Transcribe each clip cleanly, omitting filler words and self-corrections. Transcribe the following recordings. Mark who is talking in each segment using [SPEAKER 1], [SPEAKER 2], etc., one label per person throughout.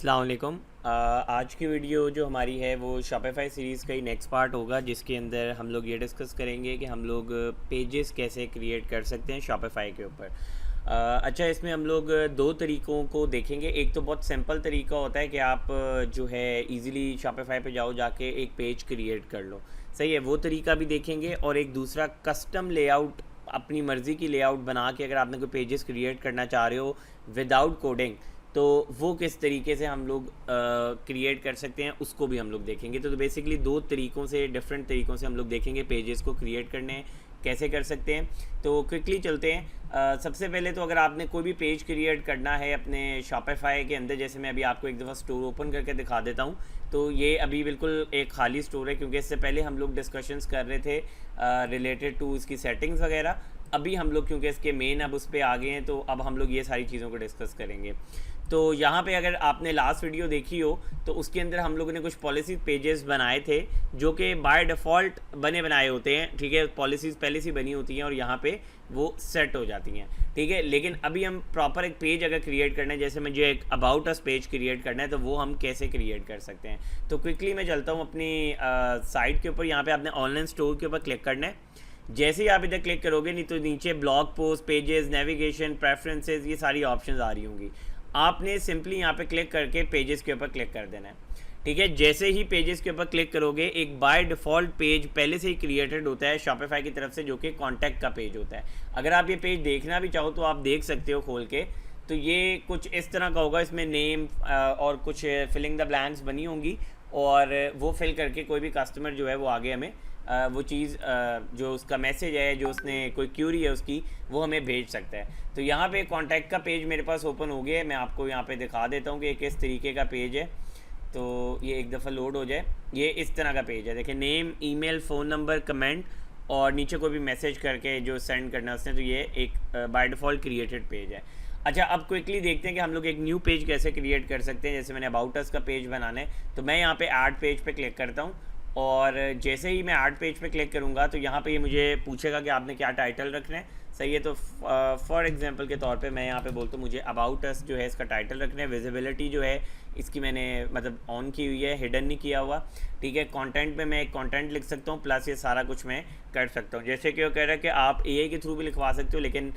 [SPEAKER 1] अस्सलाम वालेकुम। आज की वीडियो जो हमारी है वो शॉपिफाई सीरीज़ का ही नेक्स्ट पार्ट होगा, जिसके अंदर हम लोग ये डिस्कस करेंगे कि हम लोग पेजेस कैसे क्रिएट कर सकते हैं शॉपिफाई के ऊपर। अच्छा, इसमें हम लोग दो तरीक़ों को देखेंगे। एक तो बहुत सिंपल तरीका होता है कि आप जो है इजीली शॉपिफाई पे जाओ, जाके एक पेज क्रिएट कर लो, सही है, वो तरीका भी देखेंगे। और एक दूसरा कस्टम लेआउट, अपनी मर्ज़ी की लेआउट बना के अगर आपने कोई पेजेस क्रिएट करना चाह रहे हो विदाउट कोडिंग, तो वो किस तरीके से हम लोग क्रिएट कर सकते हैं, उसको भी हम लोग देखेंगे। तो बेसिकली दो तरीक़ों से, डिफरेंट तरीक़ों से हम लोग देखेंगे पेजेस को क्रिएट करने कैसे कर सकते हैं। तो क्विकली चलते हैं। सबसे पहले तो अगर आपने कोई भी पेज क्रिएट करना है अपने शॉपिफाई के अंदर, जैसे मैं अभी आपको एक दफ़ा स्टोर ओपन करके दिखा देता हूँ। तो ये अभी बिल्कुल एक खाली स्टोर है, क्योंकि इससे पहले हम लोग डिस्कशंस कर रहे थे रिलेटेड टू इसकी सेटिंग्स वगैरह। अभी हम लोग क्योंकि इसके मेन अब उस पर आ गए हैं, तो अब हम लोग ये सारी चीज़ों को डिस्कस करेंगे। तो यहाँ पे अगर आपने लास्ट वीडियो देखी हो तो उसके अंदर हम लोगों ने कुछ पॉलिसी पेजेस बनाए थे जो कि बाय डिफ़ॉल्ट बने बनाए होते हैं, ठीक है। पॉलिसीज़ पहले से बनी होती हैं और यहाँ पे वो सेट हो जाती हैं, ठीक है। लेकिन अभी हम प्रॉपर एक पेज अगर क्रिएट करना है, जैसे मुझे एक अबाउट अस पेज क्रिएट करना है, तो वो हम कैसे क्रिएट कर सकते हैं। तो क्विकली मैं चलता हूँ अपनी साइट के ऊपर। यहाँ पर आपने ऑनलाइन स्टोर के ऊपर क्लिक करना है। जैसे ही आप इधर क्लिक करोगे, नहीं तो नीचे blog post, pages, navigation, preferences, ये सारी ऑप्शंस आ रही होंगी। आपने सिंपली यहाँ पे क्लिक करके पेजेस के ऊपर क्लिक कर देना है, ठीक है। जैसे ही पेजेस के ऊपर क्लिक करोगे, एक बाय डिफ़ॉल्ट पेज पहले से ही क्रिएटेड होता है शॉपिफाई की तरफ से, जो कि कॉन्टैक्ट का पेज होता है। अगर आप ये पेज देखना भी चाहो तो आप देख सकते हो खोल के। तो ये कुछ इस तरह का होगा, इसमें नेम और कुछ फिलिंग द ब्लैंक्स बनी होंगी, और वो फिल करके कोई भी कस्टमर जो है वो आगे हमें वो चीज़ जो उसका मैसेज है, जो उसने कोई क्यूरी है उसकी, वो हमें भेज सकता है। तो यहाँ पे कॉन्टैक्ट का पेज मेरे पास ओपन हो गया है। मैं आपको यहाँ पे दिखा देता हूँ कि किस तरीके का पेज है। तो ये एक दफ़ा लोड हो जाए। ये इस तरह का पेज है, देखिए, name, email, phone number, comment और नीचे कोई भी मैसेज करके जो सेंड करना है उसने। तो ये एक बाय डिफ़ॉल्ट क्रिएटेड पेज है। अच्छा, अब क्विकली देखते हैं कि हम लोग एक न्यू पेज कैसे क्रिएट कर सकते हैं। जैसे मैंने अबाउट अस का पेज बनाना है, तो मैं यहाँ पे ऐड पेज पे क्लिक करता हूँ, और जैसे ही मैं ऐड पेज पे क्लिक करूँगा तो यहाँ पे ये मुझे पूछेगा कि आपने क्या टाइटल रखना है, सही है। तो फॉर एग्जांपल के तौर पे मैं यहाँ पे बोलता हूँ मुझे अबाउट अस जो है इसका टाइटल रखना है। विजिबिलिटी जो है इसकी मैंने मतलब ऑन की हुई है, हिडन नहीं किया हुआ, ठीक है। कंटेंट में मैं एक कंटेंट लिख सकता हूँ, प्लस ये सारा कुछ मैं कर सकता हूँ। जैसे कि वो कह रहा है कि आप एआई के थ्रू भी लिखवा सकते हो, लेकिन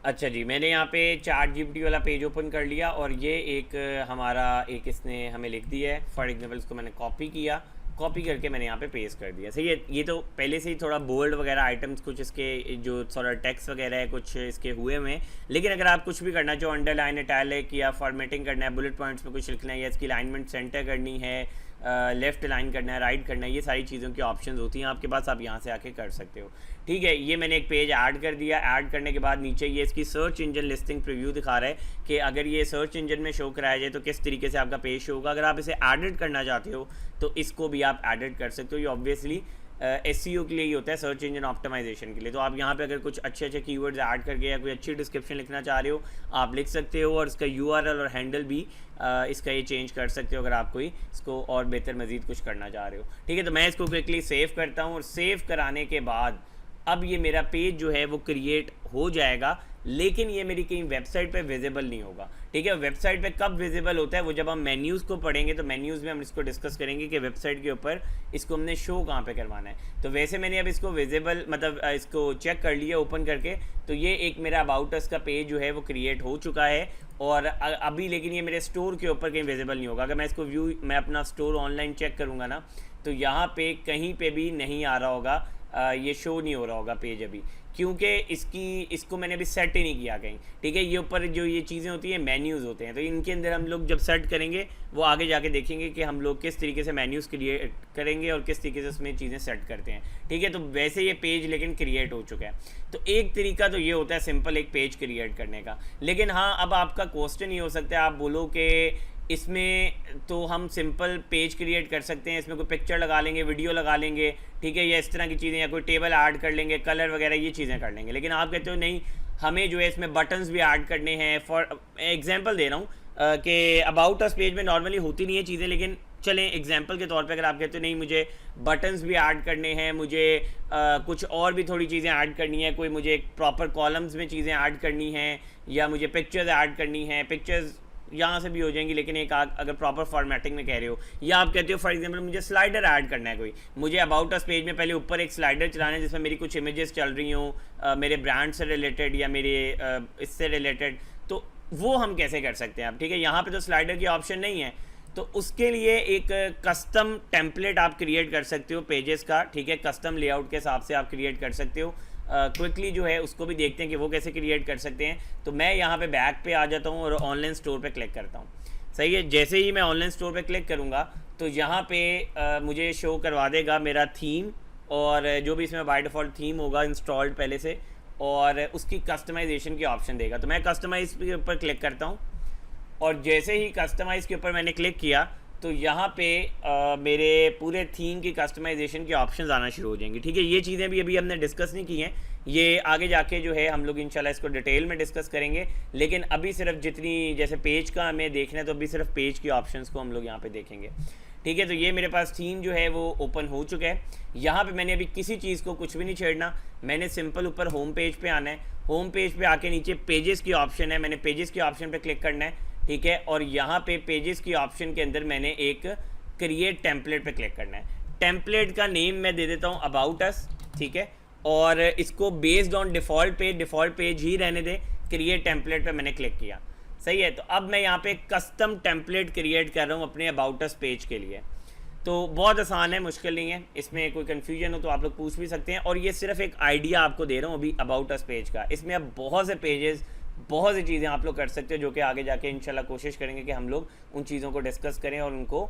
[SPEAKER 1] अच्छा जी, मैंने यहाँ पे चैट जीपीटी वाला पेज ओपन कर लिया, और ये एक हमारा एक इसने हमें लिख दिया है। फॉर एग्जांपल इसको मैंने कॉपी करके मैंने यहाँ पे पेस्ट कर दिया, सही है। ये तो पहले से ही थोड़ा बोल्ड वगैरह आइटम्स कुछ इसके जो थोड़ा टेक्स्ट वगैरह है कुछ इसके हुए हुए हैं। लेकिन अगर आप कुछ भी करना चाहो, अंडरलाइन, इटैलिक या फॉर्मेटिंग करना है, बुलेट पॉइंट्स में कुछ लिखना है, या इसकी अलाइनमेंट सेंटर करनी है, लेफ़्ट अलाइन करना है, राइट करना है, ये सारी चीज़ों की ऑप्शंस होती हैं आपके पास, आप यहाँ से आके कर सकते हो, ठीक है। ये मैंने एक पेज ऐड कर दिया। ऐड करने के बाद नीचे ये इसकी सर्च इंजन लिस्टिंग प्रीव्यू दिखा रहा है कि अगर ये सर्च इंजन में शो कराया जाए तो किस तरीके से आपका पेज शो होगा। अगर आप इसे एडिट करना चाहते हो तो इसको भी आप एडिट कर सकते हो। ये ऑब्वियसली एसईओ के लिए ही होता है, सर्च इंजन ऑप्टिमाइजेशन के लिए। तो आप यहाँ पे अगर कुछ अच्छे कीवर्ड्स ऐड करके या कोई अच्छी डिस्क्रिप्शन लिखना चाह रहे हो, आप लिख सकते हो, और इसका यूआरएल और हैंडल भी इसका ये चेंज कर सकते हो अगर आप कोई इसको और बेहतर मज़ीद कुछ करना चाह रहे हो, ठीक है। तो मैं इसको क्विकली सेव करता हूँ, और सेव कराने के बाद अब ये मेरा पेज जो है वो क्रिएट हो जाएगा, लेकिन ये मेरी कहीं वेबसाइट पे विजिबल नहीं होगा, ठीक है। वेबसाइट पे कब विजिबल होता है, वो जब हम मेन्यूज़ को पढ़ेंगे, तो मेन्यूज़ में हम इसको डिस्कस करेंगे कि वेबसाइट के ऊपर इसको हमने शो कहाँ पे करवाना है। तो वैसे मैंने अब इसको विजिबल मतलब इसको चेक कर लिया ओपन करके, तो ये एक मेरा अबाउट अस का पेज जो है वो क्रिएट हो चुका है। और अभी लेकिन ये मेरे स्टोर के ऊपर कहीं विजिबल नहीं होगा। अगर मैं इसको मैं अपना स्टोर ऑनलाइन चेक करूँगा ना, तो यहाँ पे कहीं पे भी नहीं आ रहा होगा, ये शो नहीं हो रहा होगा पेज अभी, क्योंकि इसको मैंने अभी सेट ही नहीं किया कहीं, ठीक है। ये ऊपर जो ये चीज़ें होती हैं मेन्यूज़ होते हैं, तो इनके अंदर हम लोग जब सेट करेंगे वो आगे जाके देखेंगे कि हम लोग किस तरीके से मेन्यूज़ क्रिएट करेंगे और किस तरीके से उसमें चीज़ें सेट करते हैं, ठीक है। तो वैसे ये पेज लेकिन क्रिएट हो चुका है। तो एक तरीका तो ये होता है सिंपल एक पेज क्रिएट करने का। लेकिन हाँ, अब आपका क्वेश्चन ये हो सकता है, आप बोलो कि इसमें तो हम सिंपल पेज क्रिएट कर सकते हैं, इसमें कोई पिक्चर लगा लेंगे, वीडियो लगा लेंगे, ठीक है, या इस तरह की चीज़ें, या कोई टेबल ऐड कर लेंगे, कलर वगैरह ये चीज़ें कर लेंगे। लेकिन आप कहते हो नहीं, हमें जो है इसमें बटन्स भी ऐड करने हैं। फॉर एग्जांपल दे रहा हूँ कि अबाउट अस पेज में नॉर्मली होती नहीं है चीज़ें, लेकिन चलें एग्जांपल के तौर पे अगर आप कहते हो नहीं मुझे बटन्स भी ऐड करने हैं, मुझे कुछ और भी थोड़ी चीज़ें ऐड करनी है, कोई मुझे प्रॉपर कॉलम्स में चीज़ें ऐड करनी हैं, या मुझे पिक्चर्स ऐड करनी हैं, पिक्चर्स यहाँ से भी हो जाएंगी, लेकिन एक अगर प्रॉपर फॉर्मेटिंग में कह रहे हो, या आप कहते हो फॉर एग्जांपल मुझे स्लाइडर ऐड करना है, कोई मुझे अबाउट अस पेज में पहले ऊपर एक स्लाइडर चलाना है जिसमें मेरी कुछ इमेजेस चल रही हों मेरे ब्रांड से रिलेटेड या मेरे इससे रिलेटेड, तो वो हम कैसे कर सकते हैं अब, ठीक है। यहाँ पे तो स्लाइडर की ऑप्शन नहीं है, तो उसके लिए एक कस्टम टेम्पलेट आप क्रिएट कर सकते हो पेजेस का, ठीक है। कस्टम लेआउट के हिसाब से आप क्रिएट कर सकते हो। क्विकली जो है उसको भी देखते हैं कि वो कैसे क्रिएट कर सकते हैं। तो मैं यहाँ पे बैक पे आ जाता हूँ और ऑनलाइन स्टोर पे क्लिक करता हूँ, सही है। जैसे ही मैं ऑनलाइन स्टोर पे क्लिक करूँगा तो यहाँ पे मुझे शो करवा देगा मेरा थीम, और जो भी इसमें बाय डिफ़ॉल्ट थीम होगा इंस्टॉल्ड पहले से, और उसकी कस्टमाइजेशन की ऑप्शन देगा। तो मैं कस्टमाइज के ऊपर क्लिक करता हूँ, और जैसे ही कस्टमाइज़ के ऊपर मैंने क्लिक किया तो यहाँ पे मेरे पूरे थीम की कस्टमाइजेशन के ऑप्शंस आना शुरू हो जाएंगे, ठीक है। ये चीज़ें भी अभी हमने डिस्कस नहीं की हैं, ये आगे जाके जो है हम लोग इंशाल्लाह इसको डिटेल में डिस्कस करेंगे। लेकिन अभी सिर्फ जितनी जैसे पेज का हमें देखना है तो अभी सिर्फ पेज की ऑप्शंस को हम लोग यहाँ पे देखेंगे, ठीक है। तो ये मेरे पास थीम जो है वो ओपन हो चुका है। यहाँ पे मैंने अभी किसी चीज़ को कुछ भी नहीं छेड़ना, मैंने सिंपल ऊपर होम पेज पे आना है। होम पेज पे आके नीचे पेजेस की ऑप्शन है, मैंने पेजेस की ऑप्शन पे क्लिक करना है, ठीक है। और यहाँ पे पेजेस की ऑप्शन के अंदर मैंने एक क्रिएट टेम्पलेट पे क्लिक करना है। टेम्पलेट का नेम मैं दे देता हूँ अबाउट अस, ठीक है। और इसको बेस्ड ऑन डिफ़ॉल्ट पेज ही रहने दें। क्रिएट टेम्पलेट पे मैंने क्लिक किया, सही है। तो अब मैं यहाँ पे कस्टम टेम्पलेट क्रिएट कर रहा हूँ अपने अबाउट अस पेज के लिए। तो बहुत आसान है, मुश्किल नहीं है। इसमें कोई कन्फ्यूजन हो तो आप लोग पूछ भी सकते हैं। और ये सिर्फ एक आइडिया आपको दे रहा हूँ अभी अबाउट अस पेज का। इसमें अब बहुत से पेजेस, बहुत सी चीज़ें आप लोग कर सकते हो, जो कि आगे जाके इंशाल्लाह कोशिश करेंगे कि हम लोग उन चीज़ों को डिस्कस करें और उनको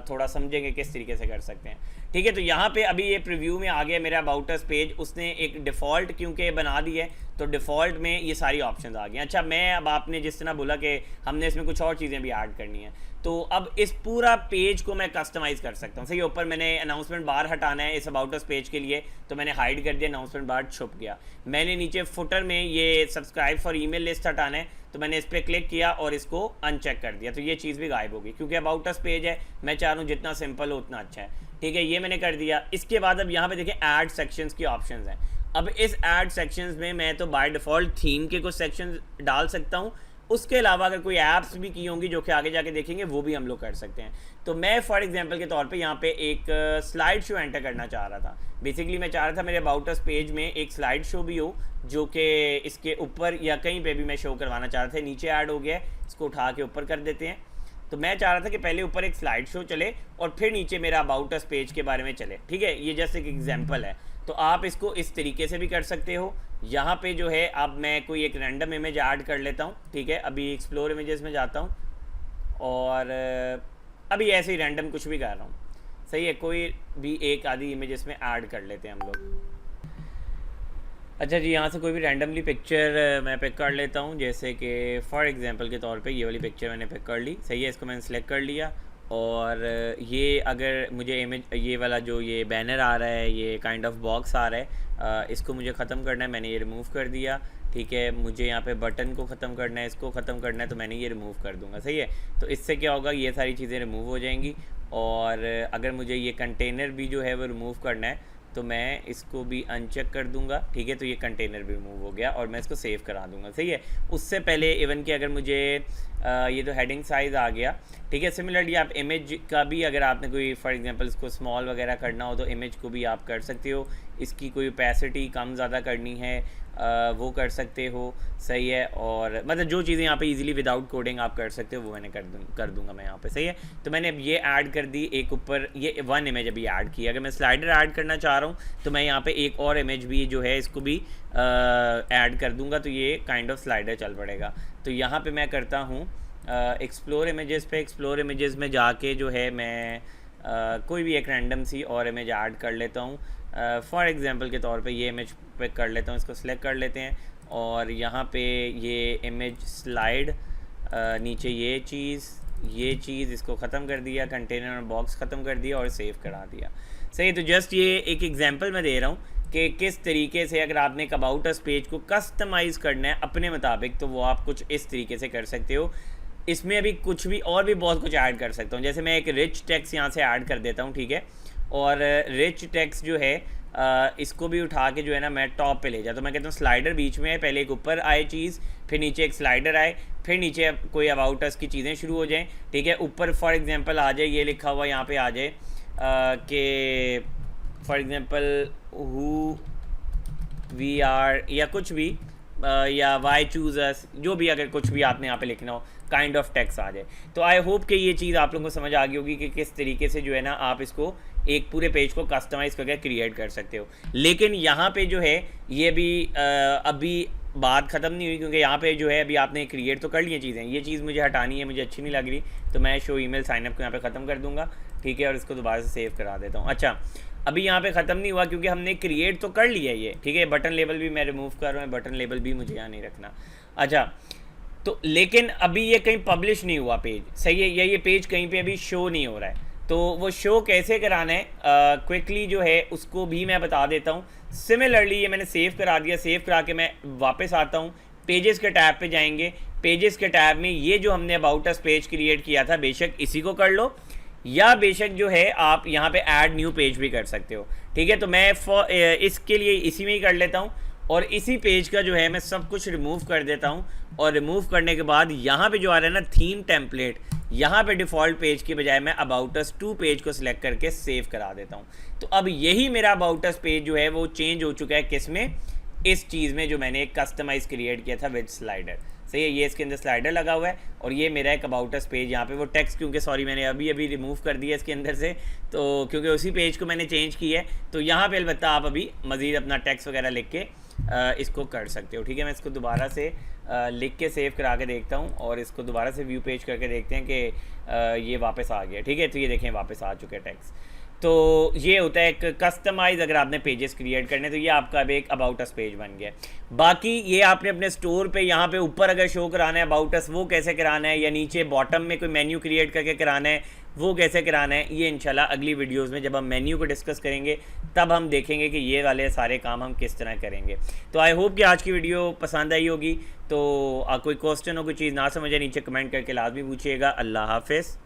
[SPEAKER 1] थोड़ा समझेंगे किस तरीके से कर सकते हैं, ठीक है। तो यहाँ पे अभी ये प्रीव्यू में आ गया मेरा अबाउट अस पेज। उसने एक डिफ़ॉल्ट क्योंकि बना दी है तो डिफ़ॉल्ट में ये सारी ऑप्शंस आ गई। अच्छा, मैं अब आपने जिस तरह बोला कि हमने इसमें कुछ और चीज़ें भी ऐड करनी है, तो अब इस पूरा पेज को मैं कस्टमाइज़ कर सकता हूँ। सही, ऊपर मैंने अनाउंसमेंट बार हटाना है इस अबाउट अस पेज के लिए, तो मैंने हाइड कर दिया, अनाउंसमेंट बार छुप गया। मैंने नीचे फुटर में ये सब्सक्राइब फॉर ईमेल लिस्ट हटाना है, तो मैंने इस पर क्लिक किया और इसको अनचेक कर दिया, तो ये चीज़ भी गायब होगी, क्योंकि अबाउट अस पेज है, मैं चाह रहा हूँ जितना सिंपल हो उतना अच्छा है, ठीक है। ये मैंने कर दिया। इसके बाद अब यहाँ पे देखिए ऐड सेक्शंस की ऑप्शंस हैं। अब इस ऐड सेक्शंस में मैं तो बाय डिफ़ॉल्ट थीम के कुछ सेक्शन डाल सकता हूँ, उसके अलावा अगर कोई ऐप्स भी की होंगी जो कि आगे जाके देखेंगे वो भी हम लोग कर सकते हैं। तो मैं फॉर एग्जांपल के तौर पे यहाँ पे एक स्लाइड शो एंटर करना चाह रहा था। बेसिकली मैं चाह रहा था मेरे अबाउट अस पेज में एक स्लाइड शो भी हो, जो कि इसके ऊपर या कहीं पे भी मैं शो करवाना चाह रहा था। नीचे ऐड हो गया है, इसको उठा के ऊपर कर देते हैं। तो मैं चाह रहा था कि पहले ऊपर एक स्लाइड शो चले और फिर नीचे मेरा अबाउट अस पेज के बारे में चले, ठीक है। ये जस्ट एक एग्जांपल है, तो आप इसको इस तरीके से भी कर सकते हो। यहाँ पे जो है अब मैं कोई एक रैंडम इमेज ऐड कर लेता हूँ, ठीक है। अभी एक्सप्लोर इमेजेस में जाता हूँ और अभी ऐसे ही रैंडम कुछ भी कर रहा हूँ, सही है। कोई भी एक आधी इमेजेस में ऐड कर लेते हैं हम लोग। अच्छा जी, यहाँ से कोई भी रैंडमली पिक्चर मैं पिक कर लेता हूँ, जैसे कि फॉर एग्जांपल के तौर पे ये वाली पिक्चर मैंने पिक कर ली, सही है। इसको मैंने सेलेक्ट कर लिया और ये अगर मुझे इमेज, ये वाला जो ये बैनर आ रहा है, ये काइंड ऑफ बॉक्स आ रहा है, इसको मुझे ख़त्म करना है, मैंने ये रिमूव कर दिया, ठीक है। मुझे यहाँ पे बटन को ख़त्म करना है, इसको ख़त्म करना है, तो मैंने ये रिमूव कर दूँगा, सही है। तो इससे क्या होगा, ये सारी चीज़ें रिमूव हो जाएंगी। और अगर मुझे ये कंटेनर भी जो है वो रिमूव करना है तो मैं इसको भी अनचेक कर दूंगा, ठीक है। तो ये कंटेनर भी रिमूव हो गया और मैं इसको सेव करा दूंगा, सही है। उससे पहले इवन कि अगर मुझे ये तो हेडिंग साइज़ आ गया, ठीक है। सिमिलरली आप इमेज का भी अगर आपने कोई फॉर एग्जांपल इसको स्मॉल वगैरह करना हो तो इमेज को भी आप कर सकते हो। इसकी कोई ओपेसिटी कम ज़्यादा करनी है वो कर सकते हो, सही है। और मतलब जो चीज़ें यहाँ पे इजीली विदाउट कोडिंग आप कर सकते हो वो मैंने कर दूंगा मैं यहाँ पे, सही है। तो मैंने अब ये ऐड कर दी, एक ऊपर ये वन इमेज अभी ऐड की। अगर मैं स्लाइडर ऐड करना चाह रहा हूँ तो मैं यहाँ पे एक और इमेज भी जो है इसको भी ऐड कर दूंगा, तो ये काइंड ऑफ स्लाइडर चल पड़ेगा। तो यहाँ पे मैं करता हूँ एक्सप्लोर इमेजेस पे, एक्सप्लोर इमेजेस में जाके जो है मैं कोई भी एक रैंडम सी और इमेज ऐड कर लेता हूँ। फॉर एग्जांपल के तौर पे ये इमेज पे कर लेता हूँ, इसको सिलेक्ट कर लेते हैं और यहाँ पे ये इमेज स्लाइड, नीचे ये चीज़ इसको ख़त्म कर दिया, कंटेनर और बॉक्स ख़त्म कर दिया और सेव करा दिया, सही। तो जस्ट ये एक एग्जांपल मैं दे रहा हूँ कि किस तरीके से अगर आपने एक अबाउट अस पेज को कस्टमाइज़ करना है अपने मुताबिक तो वो आप कुछ इस तरीके से कर सकते हो। इसमें अभी कुछ भी और भी बहुत कुछ ऐड कर सकता हूँ, जैसे मैं एक रिच टेक्स्ट यहाँ से ऐड कर देता हूँ, ठीक है। और रिच टेक्स्ट जो है इसको भी उठा के जो है ना मैं टॉप पे ले जाता हूँ। मैं कहता हूँ स्लाइडर बीच में है, पहले एक ऊपर आए चीज़, फिर नीचे एक स्लाइडर आए, फिर नीचे कोई अबाउट अस की चीज़ें शुरू हो जाएं, ठीक है। ऊपर फॉर एग्जांपल आ जाए, ये लिखा हुआ यहाँ पे आ जाए कि for example who we are या कुछ भी, या वाई चूज अस, जो भी अगर कुछ भी आपने यहाँ पे लिखना हो, काइंड ऑफ टेक्स्ट आ जाए। तो आई होप कि ये चीज़ आप लोगों को समझ आ गई होगी कि किस तरीके से जो है ना आप इसको एक पूरे पेज को कस्टमाइज़ करके क्रिएट कर सकते हो। लेकिन यहाँ पे जो है ये भी अभी बात ख़त्म नहीं हुई, क्योंकि यहाँ पे जो है अभी आपने क्रिएट तो कर लिए चीज़ें, ये चीज़ मुझे हटानी है, मुझे अच्छी नहीं लग रही, तो मैं शो ईमेल साइनअप को यहाँ पे ख़त्म कर दूँगा, ठीक है, और इसको दोबारा से सेव करा देता हूँ। अच्छा, अभी यहाँ पे ख़त्म नहीं हुआ क्योंकि हमने क्रिएट तो कर लिया ये, ठीक है। बटन लेबल भी मैं रिमूव कर रहा हूँ, बटन लेबल भी मुझे यहाँ नहीं रखना। अच्छा, तो लेकिन अभी ये कहीं पब्लिश नहीं हुआ पेज, सही है, या ये पेज कहीं पे अभी शो नहीं हो रहा है। तो वो शो कैसे कराना है क्विकली जो है उसको भी मैं बता देता हूँ। सिमिलरली ये मैंने सेव करा दिया, सेव करा के मैं वापस आता हूँ, पेजेस के टैब पे जाएंगे, पेजेस के टैब में ये जो हमने अबाउट अस पेज क्रिएट किया था, बेशक इसी को कर लो, या बेशक जो है आप यहाँ पे ऐड न्यू पेज भी कर सकते हो, ठीक है। तो मैं इसके लिए इसी में ही कर लेता हूँ, और इसी पेज का जो है मैं सब कुछ रिमूव कर देता हूँ, और रिमूव करने के बाद यहाँ पे जो आ रहा है ना थीम टेम्पलेट, यहाँ पे डिफ़ॉल्ट पेज के बजाय मैं अबाउट अस 2 पेज को सिलेक्ट करके सेव करा देता हूँ। तो अब यही मेरा अबाउट अस पेज जो है वो चेंज हो चुका है, किस में, इस चीज़ में जो मैंने एक कस्टमाइज़ क्रिएट किया था विद स्लाइडर, सही है। ये इसके अंदर स्लाइडर लगा हुआ है, और ये मेरा एक अबाउट अस पेज, यहाँ पे वो टेक्स्ट क्योंकि सॉरी मैंने अभी रिमूव कर दिया इसके अंदर से, तो क्योंकि उसी पेज को मैंने चेंज किया है, तो यहाँ पे अलबत्ता आप अभी मज़ीद अपना टेक्स्ट वगैरह लिख के इसको कर सकते हो, ठीक है। मैं इसको दोबारा से लिख के सेव करा के देखता हूँ, और इसको दोबारा से व्यू पेज करके देखते हैं कि ये वापस आ गया, ठीक है। तो ये देखें वापस आ चुके हैं टेक्स्ट। तो ये होता है एक कस्टमाइज़, अगर आपने पेजेस क्रिएट करने, तो ये आपका अब एक अबाउट अस पेज बन गया। बाकी ये आपने अपने स्टोर पे यहाँ पे ऊपर अगर शो कराना है अबाउट अस, वो कैसे कराना है, या नीचे बॉटम में कोई मेन्यू क्रिएट करके कराना है, वो कैसे कराना है, ये इंशाल्लाह अगली वीडियोस में जब हम मेन्यू को डिस्कस करेंगे तब हम देखेंगे कि ये वाले सारे काम हम किस तरह करेंगे। तो आई होप कि आज की वीडियो पसंद आई होगी। तो कोई क्वेश्चन हो, कोई चीज़ ना समझे, नीचे कमेंट करके लाजमी पूछिएगा। अल्लाह हाफिज़।